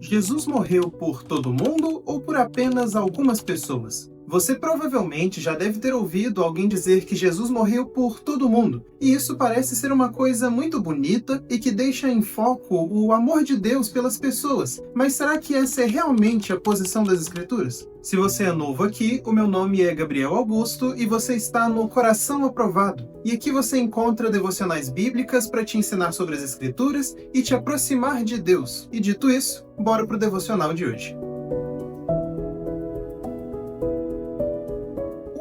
Jesus morreu por todo mundo ou por apenas algumas pessoas? Você provavelmente já deve ter ouvido alguém dizer que Jesus morreu por todo mundo, e isso parece ser uma coisa muito bonita e que deixa em foco o amor de Deus pelas pessoas. Mas será que essa é realmente a posição das Escrituras? Se você é novo aqui, o meu nome é Gabriel Augusto e você está no Coração Aprovado. E aqui você encontra devocionais bíblicas para te ensinar sobre as Escrituras e te aproximar de Deus. E dito isso, bora pro devocional de hoje.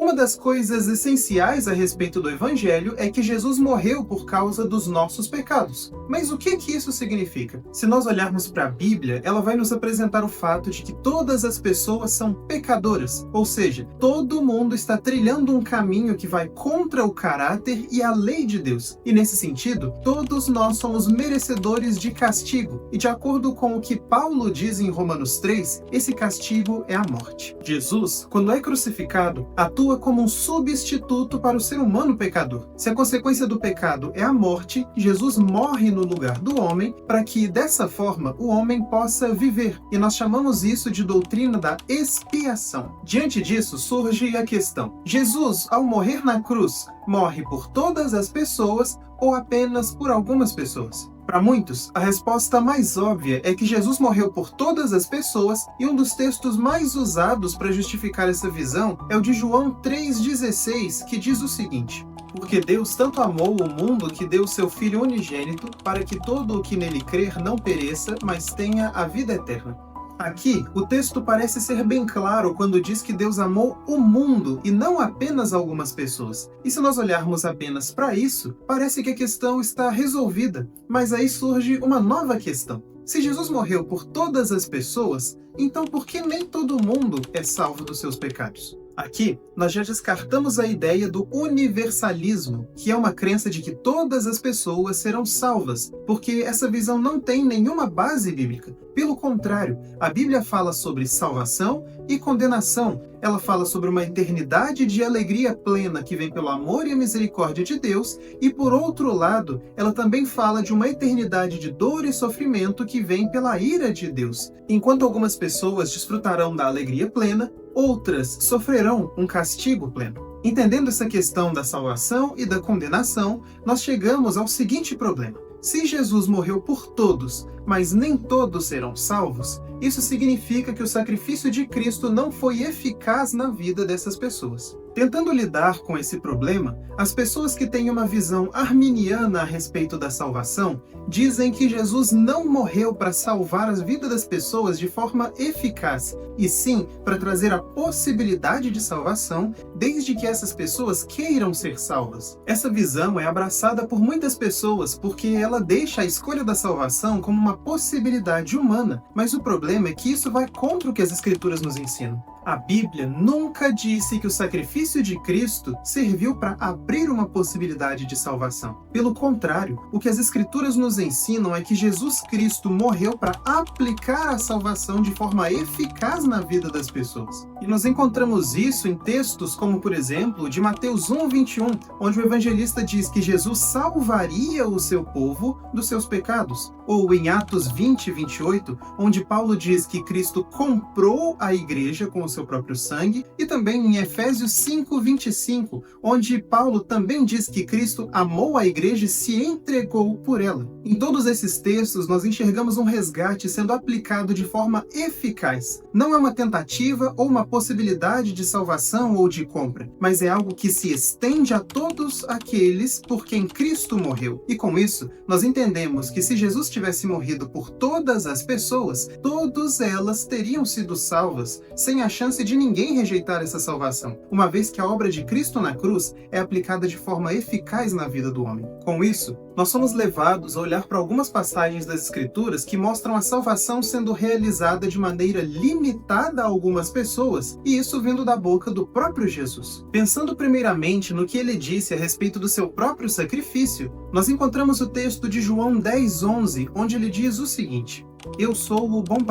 Uma das coisas essenciais a respeito do Evangelho é que Jesus morreu por causa dos nossos pecados. Mas o que isso significa? Se nós olharmos para a Bíblia, ela vai nos apresentar o fato de que todas as pessoas são pecadoras, ou seja, todo mundo está trilhando um caminho que vai contra o caráter e a lei de Deus. E nesse sentido, todos nós somos merecedores de castigo. E de acordo com o que Paulo diz em Romanos 3, esse castigo é a morte. Jesus, quando é crucificado, atua como um substituto para o ser humano pecador. Se a consequência do pecado é a morte, Jesus morre no lugar do homem para que, dessa forma, o homem possa viver. E nós chamamos isso de doutrina da expiação. Diante disso, surge a questão: Jesus, ao morrer na cruz, morre por todas as pessoas ou apenas por algumas pessoas? Para muitos, a resposta mais óbvia é que Jesus morreu por todas as pessoas, e um dos textos mais usados para justificar essa visão é o de João 3,16, que diz o seguinte: porque Deus tanto amou o mundo que deu seu Filho unigênito, para que todo o que nele crer não pereça, mas tenha a vida eterna. Aqui, o texto parece ser bem claro quando diz que Deus amou o mundo e não apenas algumas pessoas. E se nós olharmos apenas para isso, parece que a questão está resolvida. Mas aí surge uma nova questão. Se Jesus morreu por todas as pessoas, então por que nem todo mundo é salvo dos seus pecados? Aqui, nós já descartamos a ideia do universalismo, que é uma crença de que todas as pessoas serão salvas, porque essa visão não tem nenhuma base bíblica. Pelo contrário, a Bíblia fala sobre salvação e condenação. Ela fala sobre uma eternidade de alegria plena que vem pelo amor e a misericórdia de Deus, e por outro lado, ela também fala de uma eternidade de dor e sofrimento que vem pela ira de Deus. Enquanto algumas pessoas desfrutarão da alegria plena, outras sofrerão um castigo pleno. Entendendo essa questão da salvação e da condenação, nós chegamos ao seguinte problema: se Jesus morreu por todos, mas nem todos serão salvos, isso significa que o sacrifício de Cristo não foi eficaz na vida dessas pessoas. Tentando lidar com esse problema, as pessoas que têm uma visão arminiana a respeito da salvação dizem que Jesus não morreu para salvar a vida das pessoas de forma eficaz, e sim para trazer a possibilidade de salvação, desde que essas pessoas queiram ser salvas. Essa visão é abraçada por muitas pessoas porque ela deixa a escolha da salvação como uma possibilidade humana, mas o problema é que isso vai contra o que as Escrituras nos ensinam. A Bíblia nunca disse que o sacrifício de Cristo serviu para abrir uma possibilidade de salvação. Pelo contrário, o que as Escrituras nos ensinam é que Jesus Cristo morreu para aplicar a salvação de forma eficaz na vida das pessoas. E nós encontramos isso em textos como, por exemplo, de Mateus 1:21, onde o evangelista diz que Jesus salvaria o seu povo dos seus pecados. Ou em Atos 20:28, onde Paulo diz que Cristo comprou a igreja com o seu próprio sangue, e também em Efésios 5:25, onde Paulo também diz que Cristo amou a igreja e se entregou por ela. Em todos esses textos, nós enxergamos um resgate sendo aplicado de forma eficaz. Não é uma tentativa ou uma possibilidade de salvação ou de compra, mas é algo que se estende a todos aqueles por quem Cristo morreu. E com isso, nós entendemos que se Jesus tivesse morrido por todas as pessoas, todas elas teriam sido salvas, sem a chance de ninguém rejeitar essa salvação, uma vez que a obra de Cristo na cruz é aplicada de forma eficaz na vida do homem. Com isso, nós somos levados a olhar para algumas passagens das Escrituras que mostram a salvação sendo realizada de maneira limitada a algumas pessoas, e isso vindo da boca do próprio Jesus. Pensando primeiramente no que ele disse a respeito do seu próprio sacrifício, nós encontramos o texto de João 10:11, onde ele diz o seguinte: Eu sou o bom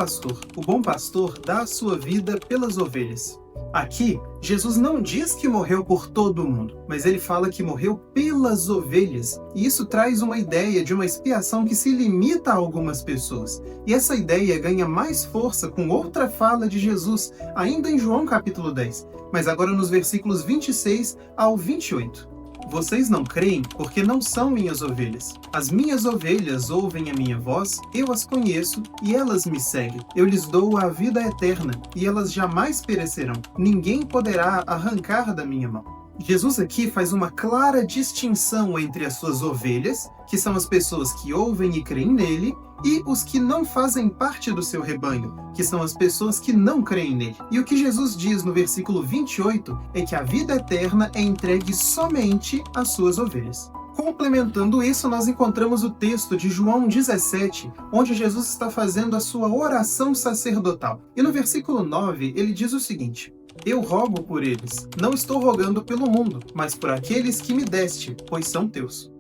pastor dá a sua vida pelas ovelhas. Aqui, Jesus não diz que morreu por todo mundo, mas ele fala que morreu pelas ovelhas. E isso traz uma ideia de uma expiação que se limita a algumas pessoas. E essa ideia ganha mais força com outra fala de Jesus, ainda em João capítulo 10, mas agora nos versículos 26 ao 28. Vocês não creem porque não são minhas ovelhas. As minhas ovelhas ouvem a minha voz, eu as conheço e elas me seguem. Eu lhes dou a vida eterna e elas jamais perecerão. Ninguém poderá arrancar da minha mão. Jesus aqui faz uma clara distinção entre as suas ovelhas, que são as pessoas que ouvem e creem nele, e os que não fazem parte do seu rebanho, que são as pessoas que não creem nele. E o que Jesus diz no versículo 28 é que a vida eterna é entregue somente às suas ovelhas. Complementando isso, nós encontramos o texto de João 17, onde Jesus está fazendo a sua oração sacerdotal. E no versículo 9, ele diz o seguinte: eu rogo por eles, não estou rogando pelo mundo, mas por aqueles que me deste, pois são teus.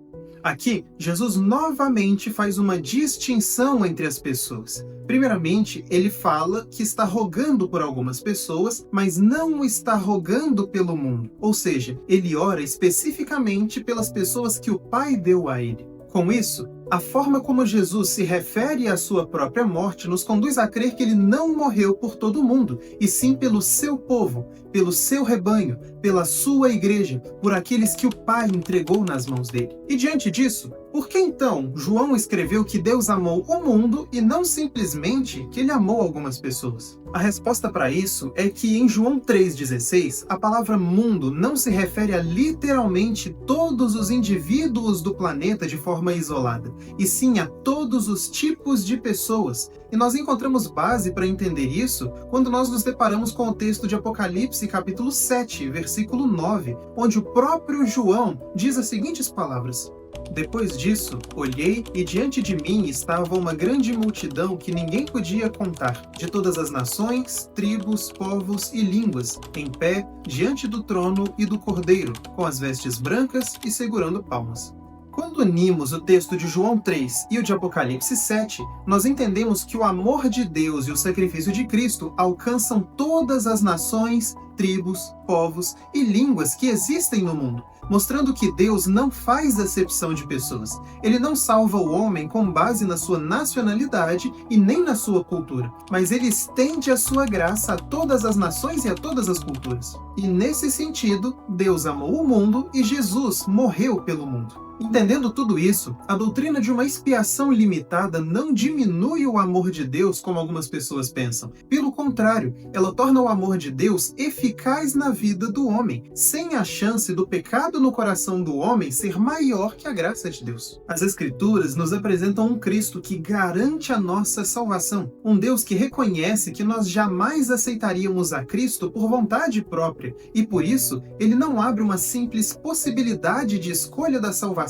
Aqui, Jesus novamente faz uma distinção entre as pessoas. Primeiramente, ele fala que está rogando por algumas pessoas, mas não está rogando pelo mundo. Ou seja, ele ora especificamente pelas pessoas que o Pai deu a ele. Com isso, a forma como Jesus se refere à sua própria morte nos conduz a crer que ele não morreu por todo mundo, e sim pelo seu povo, pelo seu rebanho, pela sua igreja, por aqueles que o Pai entregou nas mãos dele. E diante disso, por que então João escreveu que Deus amou o mundo e não simplesmente que ele amou algumas pessoas? A resposta para isso é que em João 3,16, a palavra mundo não se refere a literalmente todos os indivíduos do planeta de forma isolada, e sim a todos os tipos de pessoas. E nós encontramos base para entender isso quando nós nos deparamos com o texto de Apocalipse, capítulo 7, versículo 9, onde o próprio João diz as seguintes palavras: depois disso, olhei e diante de mim estava uma grande multidão que ninguém podia contar, de todas as nações, tribos, povos e línguas, em pé diante do trono e do Cordeiro, com as vestes brancas e segurando palmas. Quando unimos o texto de João 3 e o de Apocalipse 7, nós entendemos que o amor de Deus e o sacrifício de Cristo alcançam todas as nações, tribos, povos e línguas que existem no mundo, mostrando que Deus não faz acepção de pessoas. Ele não salva o homem com base na sua nacionalidade e nem na sua cultura, mas ele estende a sua graça a todas as nações e a todas as culturas. E nesse sentido, Deus amou o mundo e Jesus morreu pelo mundo. Entendendo tudo isso, a doutrina de uma expiação limitada não diminui o amor de Deus como algumas pessoas pensam. Pelo contrário, ela torna o amor de Deus eficaz na vida do homem, sem a chance do pecado no coração do homem ser maior que a graça de Deus. As Escrituras nos apresentam um Cristo que garante a nossa salvação, um Deus que reconhece que nós jamais aceitaríamos a Cristo por vontade própria, e por isso, ele não abre uma simples possibilidade de escolha da salvação,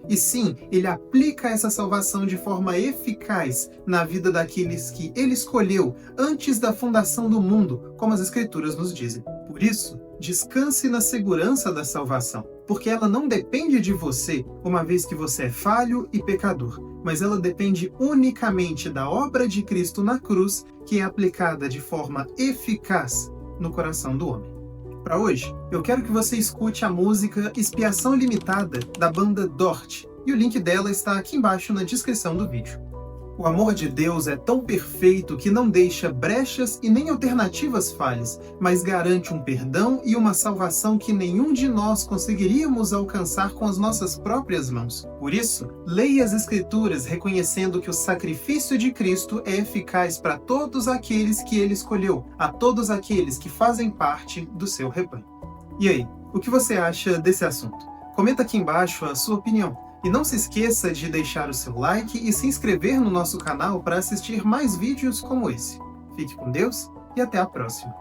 e sim, ele aplica essa salvação de forma eficaz na vida daqueles que ele escolheu antes da fundação do mundo, como as Escrituras nos dizem. Por isso, descanse na segurança da salvação, porque ela não depende de você, uma vez que você é falho e pecador, mas ela depende unicamente da obra de Cristo na cruz, que é aplicada de forma eficaz no coração do homem. Para hoje, eu quero que você escute a música Expiação Limitada, da banda Dort, e o link dela está aqui embaixo na descrição do vídeo. O amor de Deus é tão perfeito que não deixa brechas e nem alternativas falhas, mas garante um perdão e uma salvação que nenhum de nós conseguiríamos alcançar com as nossas próprias mãos. Por isso, leia as Escrituras reconhecendo que o sacrifício de Cristo é eficaz para todos aqueles que ele escolheu, a todos aqueles que fazem parte do seu rebanho. E aí, o que você acha desse assunto? Comenta aqui embaixo a sua opinião. E não se esqueça de deixar o seu like e se inscrever no nosso canal para assistir mais vídeos como esse. Fique com Deus e até a próxima!